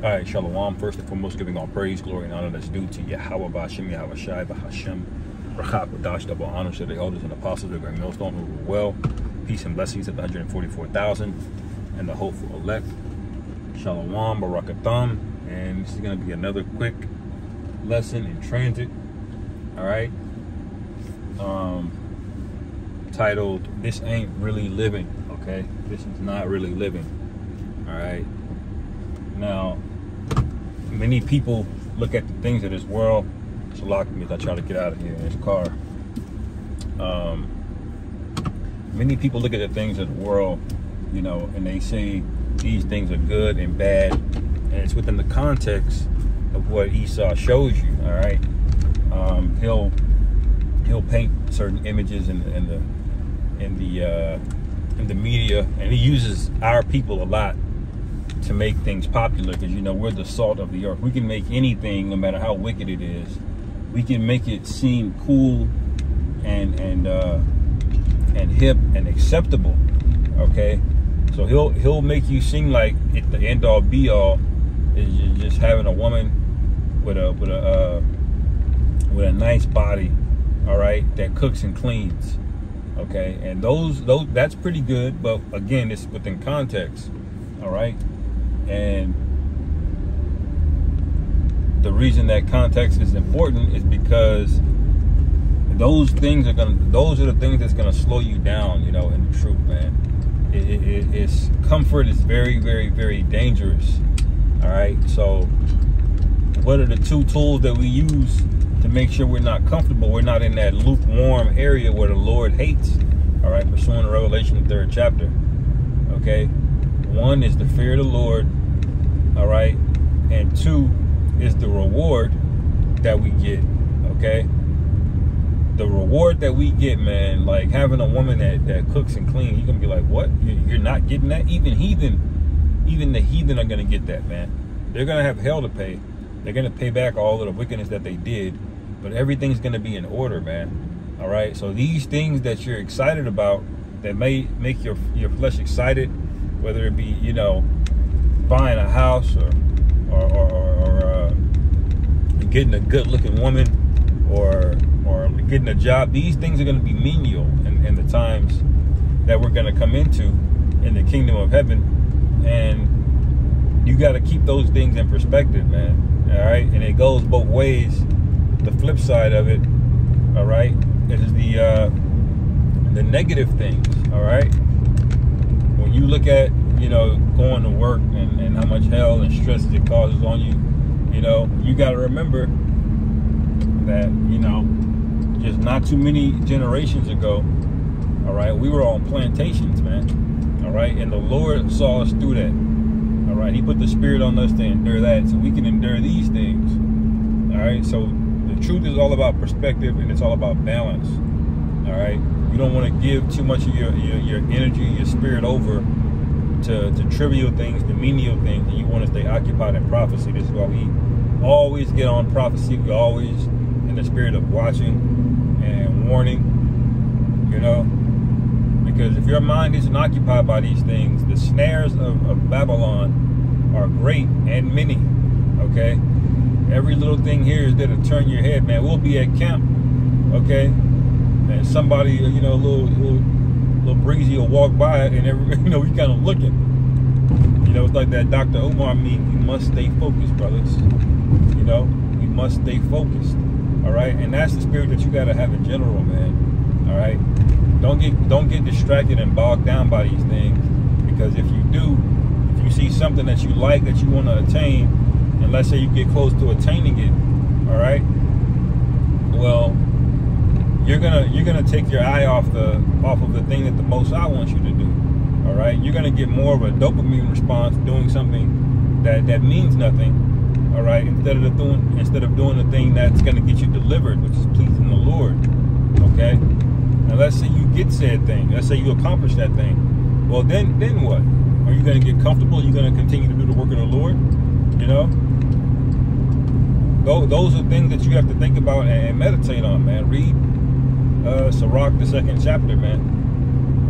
All right, Shalom. First and foremost, giving all praise, glory, and honor that's due to Yahweh Ba'Shem, Yahweh Shai, Ba'Hashem, Rachab, Radash, double honor to the elders and apostles, the great millstone who rule well. Peace and blessings of the 144,000 and the hopeful elect. Shalom, Barakatham. And this is going to be another quick lesson in transit. All right. Titled, This Ain't Really Living. Okay. This is not really living. All right. Now, many people look at the things of this world. It's locking me as I try to get out of here in this car. Many people look at the things of the world, you know, and they say these things are good and bad, and it's within the context of what Esau shows you. All right. He'll paint certain images in the media, and he uses our people a lot to make things popular, because, you know, we're the salt of the earth. We can make anything, no matter how wicked it is, we can make it seem cool and hip and acceptable. Okay, so he'll make you seem like it, the end all be all is just having a woman with a nice body, all right, that cooks and cleans. Okay, and those that's pretty good, but again, it's within context. All right. And the reason that context is important is because those are the things that's gonna slow you down, you know, in the truth, man. It's comfort is very, very, very dangerous. All right. So what are the two tools that we use to make sure we're not comfortable? We're not in that lukewarm area where the Lord hates. All right. Pursuing the Revelation, the 3rd chapter. Okay. One is the fear of the Lord, all right, and 2 is the reward that we get. Okay, the reward that we get, man, like having a woman that cooks and cleans, you're gonna be like, what? You're not getting that? Even the heathen are gonna get that, man. They're gonna have hell to pay. They're gonna pay back all of the wickedness that they did, but everything's gonna be in order, man. All right, so these things that you're excited about, that may make your flesh excited, whether it be, you know, buying a house or getting a good-looking woman or getting a job, these things are going to be menial in the times that we're going to come into in the kingdom of heaven, and you got to keep those things in perspective, man. All right, and it goes both ways. The flip side of it, all right, is the negative things. All right. When you look at, you know, going to work and how much hell and stress it causes on you, you know, you got to remember that, you know, just not too many generations ago, all right, we were on plantations, man, all right, and the Lord saw us through that, all right. He put the Spirit on us to endure that, so we can endure these things, all right. So the truth is all about perspective, and it's all about balance, all right. You don't want to give too much of your energy, your spirit over to trivial things, to menial things, and you want to stay occupied in prophecy. This is why we always get on prophecy. We always in the spirit of watching and warning, you know, because if your mind isn't occupied by these things, the snares of Babylon are great and many. Okay, every little thing here is there to turn your head, man. We'll be at camp, okay, and somebody, you know, a little breezy will walk by, and you know, we kind of looking. You know, it's like that Dr. Omar meme. We must stay focused, brothers. You know, we must stay focused. All right, and that's the spirit that you got to have in general, man. All right, don't get distracted and bogged down by these things, because if you do, if you see something that you like, that you want to attain, and let's say you get close to attaining it, all right, well, you're gonna take your eye off of the thing that the Most High wants you to do. All right, you're gonna get more of a dopamine response doing something that means nothing. All right, instead of doing the thing that's gonna get you delivered, which is pleasing the Lord. Okay, now let's say you get said thing. Let's say you accomplish that thing. Well, then what? Are you gonna get comfortable? Are you gonna continue to do the work of the Lord? You know. Those are things that you have to think about and meditate on, man. Read Sirach, the 2nd chapter, man.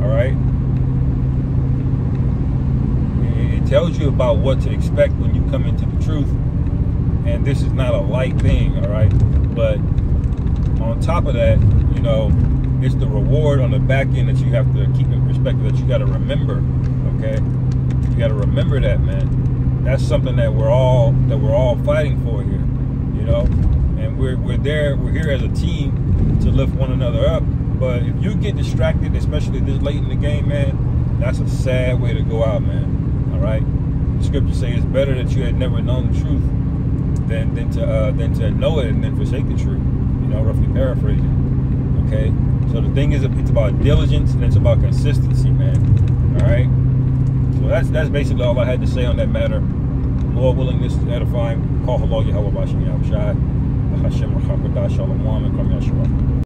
All right. It tells you about what to expect when you come into the truth. And this is not a light thing, all right? But on top of that, you know, it's the reward on the back end that you have to keep in perspective, that you got to remember, okay? You got to remember that, man. That's something that we're all fighting for here, you know? And we're here as a team to lift one another up. But if you get distracted, especially this late in the game, man, that's a sad way to go out, man. All right? The scriptures say it's better that you had never known the truth than to know it and then forsake the truth. You know, roughly paraphrasing. Okay? So the thing is, it's about diligence and it's about consistency, man. All right? So that's basically all I had to say on that matter. Lord willing, this is edifying. Call Halal Yahweh Bashim Yahushai. Hashem Rachakadah Shalom and Kam Yashua.